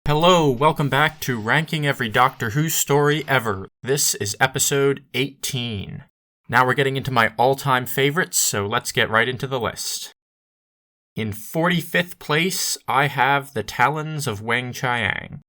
Hello, welcome back to Ranking Every Doctor Who Story Ever. This is episode 18. Now we're getting into my all-time favorites, so let's get right into the list. In 45th place, I have The Talons of Weng-Chiang.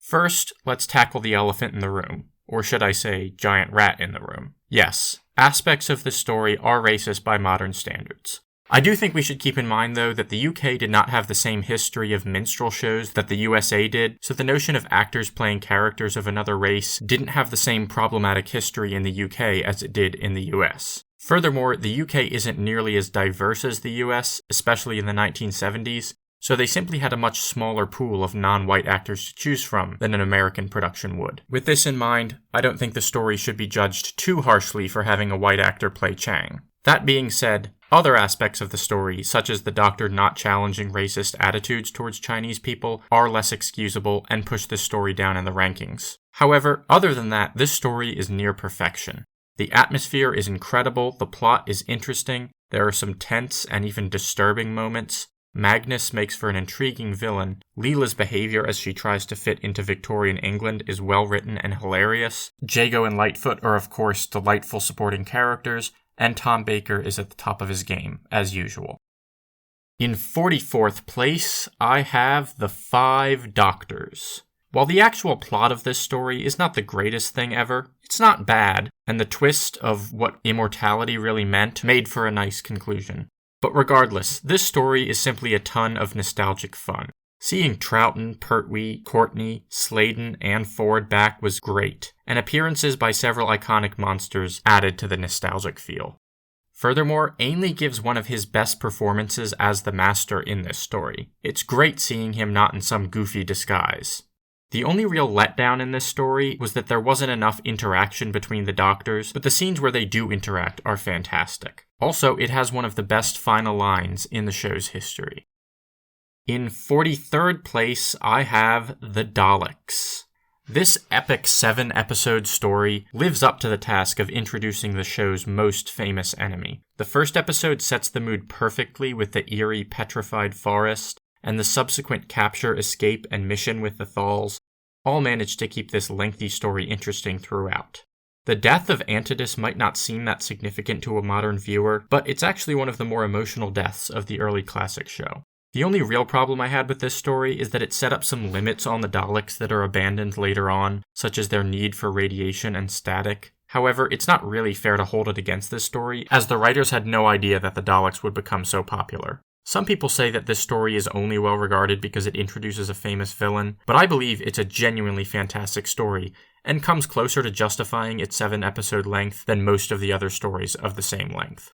First, let's tackle the elephant in the room, or should I say, giant rat in the room. Yes, aspects of this story are racist by modern standards. I do think we should keep in mind, though, that the UK did not have the same history of minstrel shows that the USA did, so the notion of actors playing characters of another race didn't have the same problematic history in the UK as it did in the US. Furthermore, the UK isn't nearly as diverse as the US, especially in the 1970s, so they simply had a much smaller pool of non-white actors to choose from than an American production would. With this in mind, I don't think the story should be judged too harshly for having a white actor play Chang. That being said, other aspects of the story, such as the Doctor not challenging racist attitudes towards Chinese people, are less excusable and push this story down in the rankings. However, other than that, this story is near perfection. The atmosphere is incredible, the plot is interesting, there are some tense and even disturbing moments, Magnus makes for an intriguing villain, Leela's behavior as she tries to fit into Victorian England is well written and hilarious, Jago and Lightfoot are of course delightful supporting characters, and Tom Baker is at the top of his game, as usual. In 44th place, I have The Five Doctors. While the actual plot of this story is not the greatest thing ever, it's not bad, and the twist of what immortality really meant made for a nice conclusion. But regardless, this story is simply a ton of nostalgic fun. Seeing Troughton, Pertwee, Courtney, Sladen, and Ford back was great, and appearances by several iconic monsters added to the nostalgic feel. Furthermore, Ainley gives one of his best performances as the Master in this story. It's great seeing him not in some goofy disguise. The only real letdown in this story was that there wasn't enough interaction between the Doctors, but the scenes where they do interact are fantastic. Also, it has one of the best final lines in the show's history. In 43rd place, I have The Daleks. This epic 7-episode story lives up to the task of introducing the show's most famous enemy. The first episode sets the mood perfectly with the eerie, petrified forest, and the subsequent capture, escape, and mission with the Thals all manage to keep this lengthy story interesting throughout. The death of Antidus might not seem that significant to a modern viewer, but it's actually one of the more emotional deaths of the early classic show. The only real problem I had with this story is that it set up some limits on the Daleks that are abandoned later on, such as their need for radiation and static. However, it's not really fair to hold it against this story, as the writers had no idea that the Daleks would become so popular. Some people say that this story is only well regarded because it introduces a famous villain, but I believe it's a genuinely fantastic story, and comes closer to justifying its 7-episode length than most of the other stories of the same length.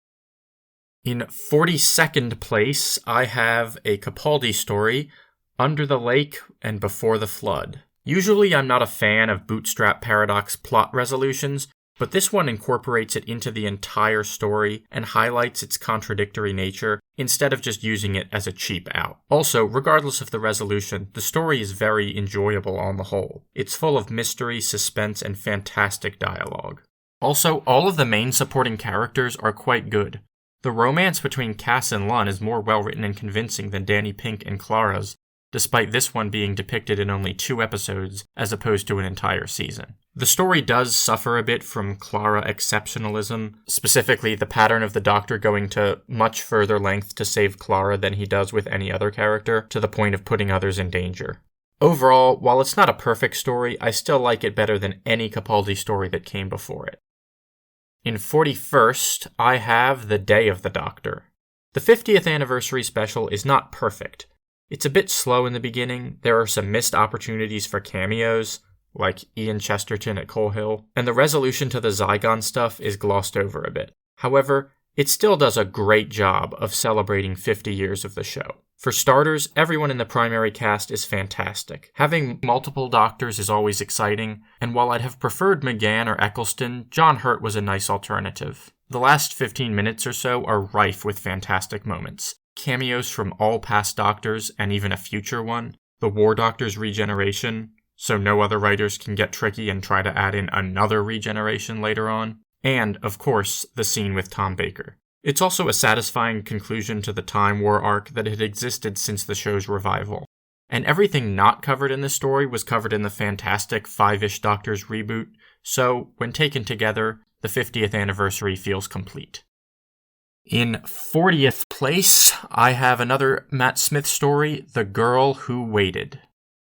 In 42nd place, I have a Capaldi story, Under the Lake and Before the Flood. Usually I'm not a fan of bootstrap paradox plot resolutions, but this one incorporates it into the entire story and highlights its contradictory nature instead of just using it as a cheap out. Also, regardless of the resolution, the story is very enjoyable on the whole. It's full of mystery, suspense, and fantastic dialogue. Also, all of the main supporting characters are quite good. The romance between Cass and Lun is more well-written and convincing than Danny Pink and Clara's, despite this one being depicted in only 2 episodes as opposed to an entire season. The story does suffer a bit from Clara exceptionalism, specifically the pattern of the Doctor going to much further length to save Clara than he does with any other character, to the point of putting others in danger. Overall, while it's not a perfect story, I still like it better than any Capaldi story that came before it. In 41st, I have The Day of the Doctor. The 50th anniversary special is not perfect. It's a bit slow in the beginning, there are some missed opportunities for cameos, like Ian Chesterton at Coal Hill, and the resolution to the Zygon stuff is glossed over a bit. However, it still does a great job of celebrating 50 years of the show. For starters, everyone in the primary cast is fantastic. Having multiple Doctors is always exciting, and while I'd have preferred McGann or Eccleston, John Hurt was a nice alternative. The last 15 minutes or so are rife with fantastic moments. Cameos from all past Doctors, and even a future one. The War Doctor's regeneration, so no other writers can get tricky and try to add in another regeneration later on. And, of course, the scene with Tom Baker. It's also a satisfying conclusion to the Time War arc that had existed since the show's revival. And everything not covered in this story was covered in the fantastic Five-ish Doctors reboot, so when taken together, the 50th anniversary feels complete. In 40th place, I have another Matt Smith story, The Girl Who Waited.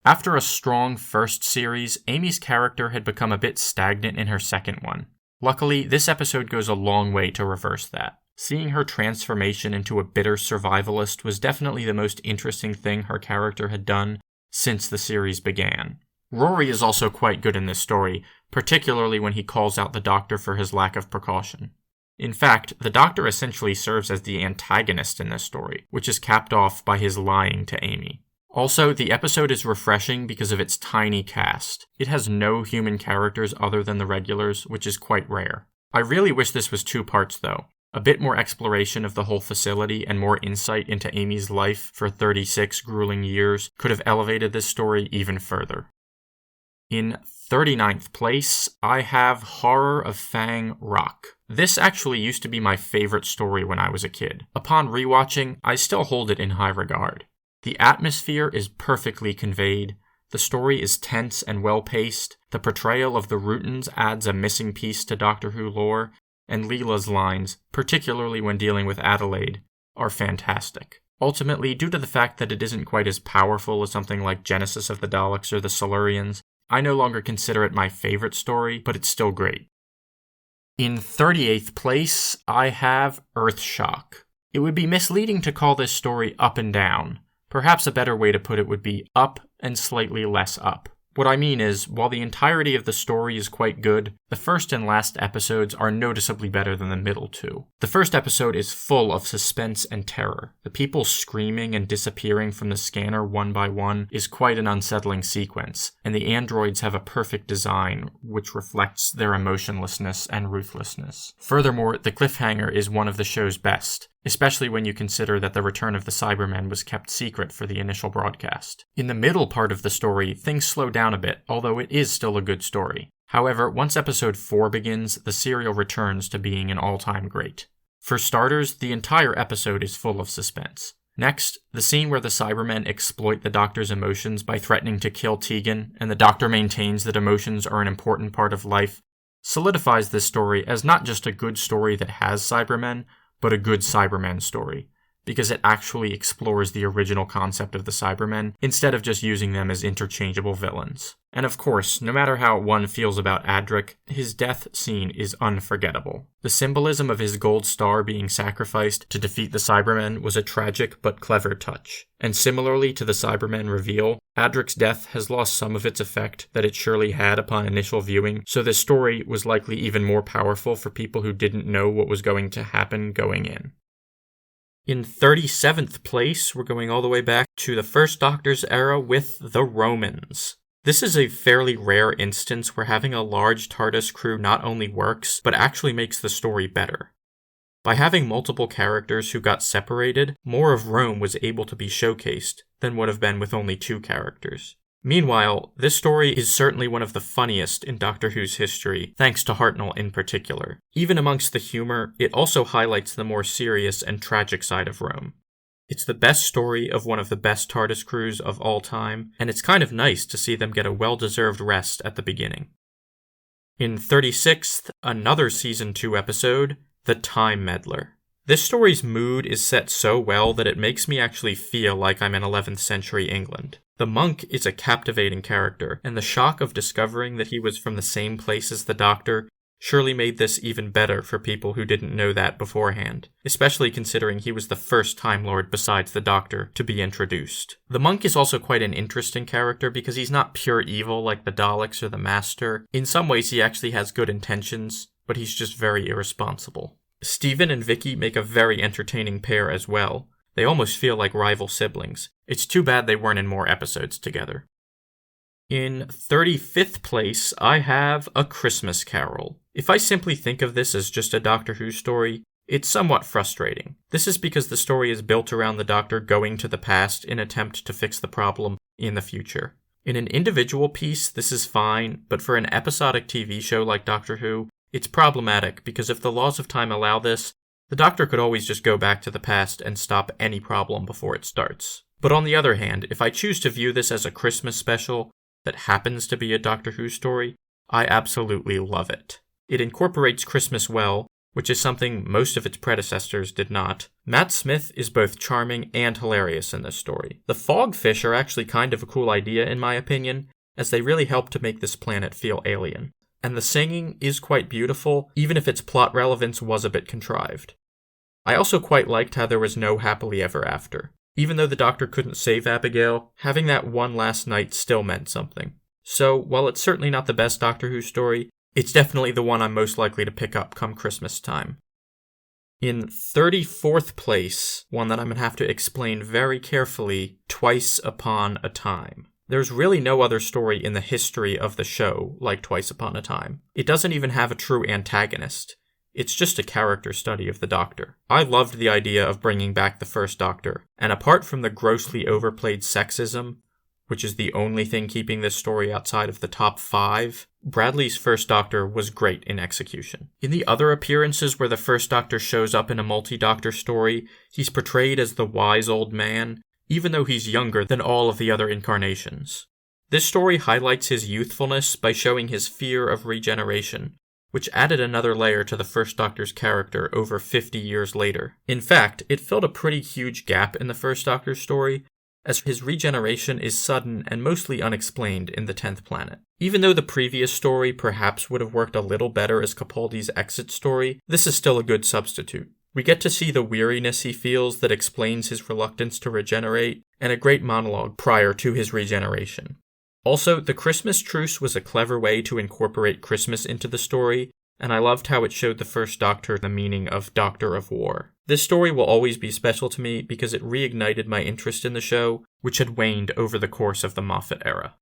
After a strong first series, Amy's character had become a bit stagnant in her second one. Luckily, this episode goes a long way to reverse that. Seeing her transformation into a bitter survivalist was definitely the most interesting thing her character had done since the series began. Rory is also quite good in this story, particularly when he calls out the Doctor for his lack of precaution. In fact, the Doctor essentially serves as the antagonist in this story, which is capped off by his lying to Amy. Also, the episode is refreshing because of its tiny cast. It has no human characters other than the regulars, which is quite rare. I really wish this was 2 parts though. A bit more exploration of the whole facility and more insight into Amy's life for 36 grueling years could have elevated this story even further. In 39th place, I have Horror of Fang Rock. This actually used to be my favorite story when I was a kid. Upon rewatching, I still hold it in high regard. The atmosphere is perfectly conveyed, the story is tense and well-paced, the portrayal of the Rootons adds a missing piece to Doctor Who lore, and Leela's lines, particularly when dealing with Adelaide, are fantastic. Ultimately, due to the fact that it isn't quite as powerful as something like Genesis of the Daleks or the Silurians, I no longer consider it my favorite story, but it's still great. In 38th place, I have Earthshock. It would be misleading to call this story up and down. Perhaps a better way to put it would be up and slightly less up. What I mean is, while the entirety of the story is quite good, the first and last episodes are noticeably better than the middle 2. The first episode is full of suspense and terror. The people screaming and disappearing from the scanner one by one is quite an unsettling sequence, and the androids have a perfect design which reflects their emotionlessness and ruthlessness. Furthermore, the cliffhanger is one of the show's best, especially when you consider that the return of the Cybermen was kept secret for the initial broadcast. In the middle part of the story, things slow down a bit, although it is still a good story. However, once episode 4 begins, the serial returns to being an all-time great. For starters, the entire episode is full of suspense. Next, the scene where the Cybermen exploit the Doctor's emotions by threatening to kill Tegan, and the Doctor maintains that emotions are an important part of life, solidifies this story as not just a good story that has Cybermen, but a good Cybermen story, because it actually explores the original concept of the Cybermen, instead of just using them as interchangeable villains. And of course, no matter how one feels about Adric, his death scene is unforgettable. The symbolism of his gold star being sacrificed to defeat the Cybermen was a tragic but clever touch. And similarly to the Cybermen reveal, Adric's death has lost some of its effect that it surely had upon initial viewing, so this story was likely even more powerful for people who didn't know what was going to happen going in. In 37th place, we're going all the way back to the First Doctor's era with the Romans. This is a fairly rare instance where having a large TARDIS crew not only works, but actually makes the story better. By having multiple characters who got separated, more of Rome was able to be showcased than would have been with only 2 characters. Meanwhile, this story is certainly one of the funniest in Doctor Who's history, thanks to Hartnell in particular. Even amongst the humor, it also highlights the more serious and tragic side of Rome. It's the best story of one of the best TARDIS crews of all time, and it's kind of nice to see them get a well-deserved rest at the beginning. In 36th, another Season 2 episode, The Time Meddler. This story's mood is set so well that it makes me actually feel like I'm in 11th century England. The monk is a captivating character, and the shock of discovering that he was from the same place as the Doctor surely made this even better for people who didn't know that beforehand, especially considering he was the first Time Lord besides the Doctor to be introduced. The monk is also quite an interesting character because he's not pure evil like the Daleks or the Master. In some ways he actually has good intentions, but he's just very irresponsible. Stephen and Vicky make a very entertaining pair as well. They almost feel like rival siblings. It's too bad they weren't in more episodes together. In 35th place, I have A Christmas Carol. If I simply think of this as just a Doctor Who story, it's somewhat frustrating. This is because the story is built around the Doctor going to the past in an attempt to fix the problem in the future. In an individual piece, this is fine, but for an episodic TV show like Doctor Who, it's problematic because if the laws of time allow this, the Doctor could always just go back to the past and stop any problem before it starts. But on the other hand, if I choose to view this as a Christmas special that happens to be a Doctor Who story, I absolutely love it. It incorporates Christmas well, which is something most of its predecessors did not. Matt Smith is both charming and hilarious in this story. The fogfish are actually kind of a cool idea in my opinion, as they really help to make this planet feel alien. And the singing is quite beautiful, even if its plot relevance was a bit contrived. I also quite liked how there was no happily ever after. Even though the Doctor couldn't save Abigail, having that one last night still meant something. So, while it's certainly not the best Doctor Who story, it's definitely the one I'm most likely to pick up come Christmas time. In 34th place, one that I'm going to have to explain very carefully, Twice Upon a Time. There's really no other story in the history of the show like Twice Upon a Time. It doesn't even have a true antagonist. It's just a character study of the Doctor. I loved the idea of bringing back the first Doctor, and apart from the grossly overplayed sexism, which is the only thing keeping this story outside of the top 5, Bradley's first Doctor was great in execution. In the other appearances where the first Doctor shows up in a multi-Doctor story, he's portrayed as the wise old man, even though he's younger than all of the other incarnations. This story highlights his youthfulness by showing his fear of regeneration, which added another layer to the first Doctor's character over 50 years later. In fact, it filled a pretty huge gap in the first Doctor's story, as his regeneration is sudden and mostly unexplained in the 10th Planet. Even though the previous story perhaps would have worked a little better as Capaldi's exit story, this is still a good substitute. We get to see the weariness he feels that explains his reluctance to regenerate, and a great monologue prior to his regeneration. Also, the Christmas truce was a clever way to incorporate Christmas into the story, and I loved how it showed the first Doctor the meaning of Doctor of War. This story will always be special to me because it reignited my interest in the show, which had waned over the course of the Moffat era.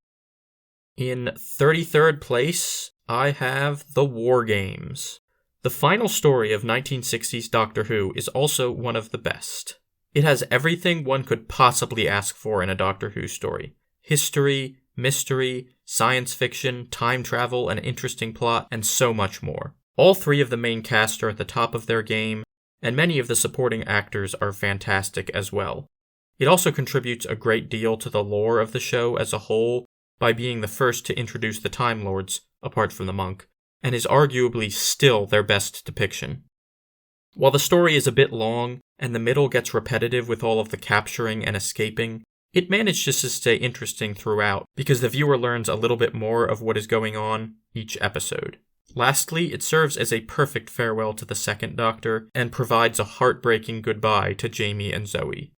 In 33rd place, I have The War Games. The final story of 1960s Doctor Who is also one of the best. It has everything one could possibly ask for in a Doctor Who story. History, mystery, science fiction, time travel, an interesting plot, and so much more. All 3 of the main cast are at the top of their game, and many of the supporting actors are fantastic as well. It also contributes a great deal to the lore of the show as a whole by being the first to introduce the Time Lords, apart from the monk, and is arguably still their best depiction. While the story is a bit long, and the middle gets repetitive with all of the capturing and escaping, it manages to stay interesting throughout, because the viewer learns a little bit more of what is going on each episode. Lastly, it serves as a perfect farewell to the second Doctor, and provides a heartbreaking goodbye to Jamie and Zoe.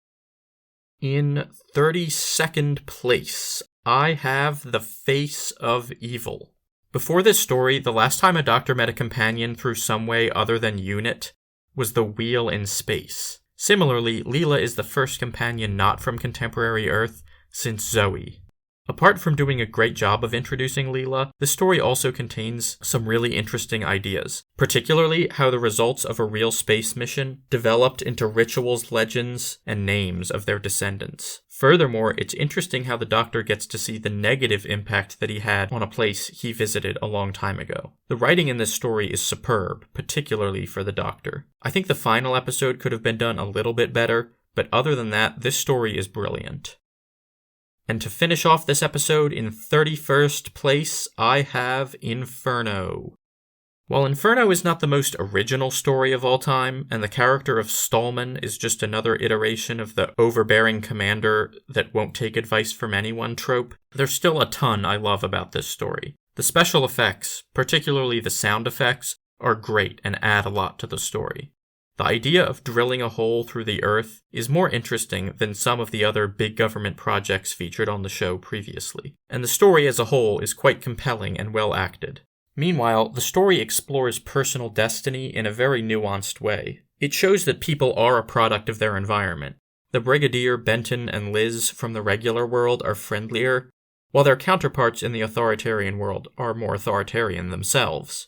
In 32nd place, I have The Face of Evil. Before this story, the last time a Doctor met a companion through some way other than unit was the Wheel in Space. Similarly, Leela is the first companion not from contemporary Earth since Zoe. Apart from doing a great job of introducing Leela, the story also contains some really interesting ideas, particularly how the results of a real space mission developed into rituals, legends, and names of their descendants. Furthermore, it's interesting how the Doctor gets to see the negative impact that he had on a place he visited a long time ago. The writing in this story is superb, particularly for the Doctor. I think the final episode could have been done a little bit better, but other than that, this story is brilliant. And to finish off this episode, in 31st place, I have Inferno. While Inferno is not the most original story of all time, and the character of Stallman is just another iteration of the overbearing commander that won't take advice from anyone trope, there's still a ton I love about this story. The special effects, particularly the sound effects, are great and add a lot to the story. The idea of drilling a hole through the Earth is more interesting than some of the other big government projects featured on the show previously, and the story as a whole is quite compelling and well acted. Meanwhile, the story explores personal destiny in a very nuanced way. It shows that people are a product of their environment. The Brigadier, Benton, and Liz from the regular world are friendlier, while their counterparts in the authoritarian world are more authoritarian themselves.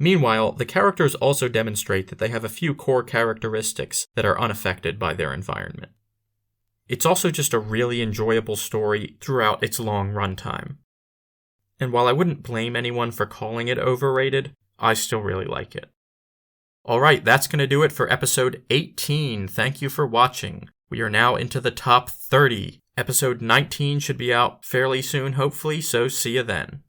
Meanwhile, the characters also demonstrate that they have a few core characteristics that are unaffected by their environment. It's also just a really enjoyable story throughout its long runtime. And while I wouldn't blame anyone for calling it overrated, I still really like it. Alright, that's going to do it for episode 18. Thank you for watching. We are now into the top 30. Episode 19 should be out fairly soon, hopefully, so see you then.